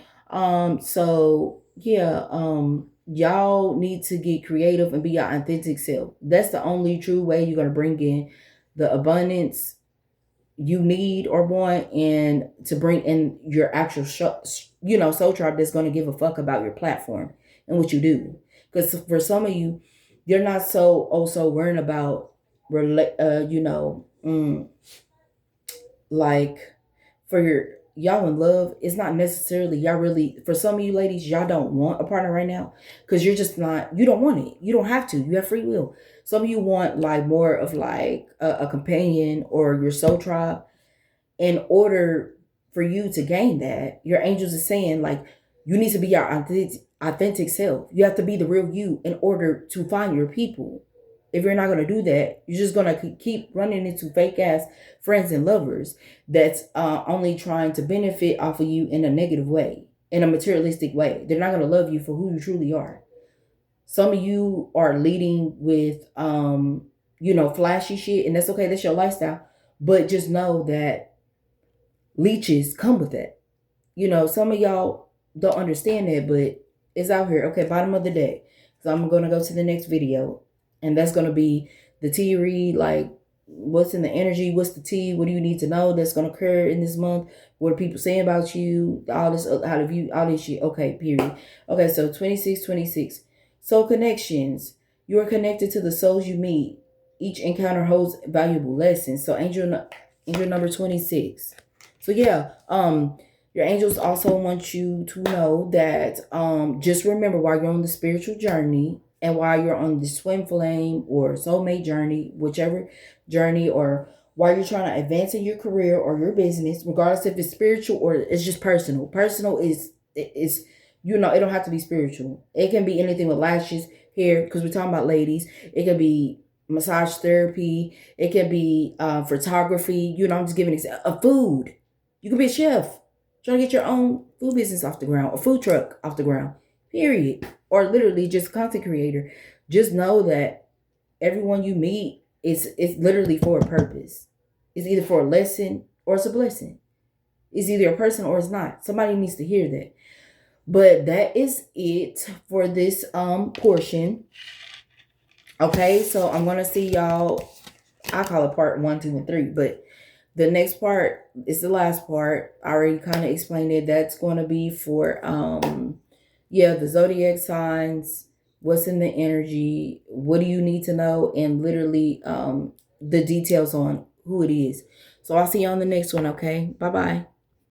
So yeah, y'all need to get creative and be your authentic self. That's the only true way you're gonna bring in the abundance you need or want, and to bring in your actual soul tribe that's going to give a fuck about your platform and what you do. Because for some of you, you're not so worrying about relate like for y'all in love. It's not necessarily y'all really, for some of you ladies, y'all don't want a partner right now because you're just not, you don't want it, you don't have to, you have free will. Some of you want like more of like a companion or your soul tribe. In order for you to gain that, your angels are saying like you need to be your authentic self. You have to be the real you in order to find your people. If you're not going to do that, you're just going to keep running into fake ass friends and lovers that's only trying to benefit off of you in a negative way, in a materialistic way. They're not going to love you for who you truly are. Some of you are leading with flashy shit, and that's okay, that's your lifestyle. But just know that leeches come with that. Some of y'all don't understand that, but it's out here. Okay, bottom of the deck. So I'm gonna go to the next video, and that's gonna be the tea read. Like, what's in the energy? What's the tea? What do you need to know that's gonna occur in this month? What are people saying about you? All this, how to view all this shit. Okay, period. Okay, so 26. Soul connections. You are connected to the souls you meet. Each encounter holds valuable lessons. So angel number 26. So yeah, your angels also want you to know that just remember, while you're on the spiritual journey and while you're on the swim flame or soulmate journey, whichever journey, or while you're trying to advance in your career or your business, regardless if it's spiritual or it's just personal. Personal is it don't have to be spiritual. It can be anything with lashes, hair, because we're talking about ladies. It can be massage therapy. It can be photography. I'm just giving a food. You can be a chef, trying to get your own food business off the ground, or food truck off the ground, period. Or literally just content creator. Just know that everyone you meet it's literally for a purpose. It's either for a lesson or it's a blessing. It's either a person or it's not. Somebody needs to hear that. But that is it for this portion. Okay, so I'm gonna see y'all. I call it part 1, 2, and 3, but the next part is the last part. I already kind of explained it. That's going to be for the zodiac signs, what's in the energy, what do you need to know, and literally the details on who it is. So I'll see you on the next one, okay? Bye-bye.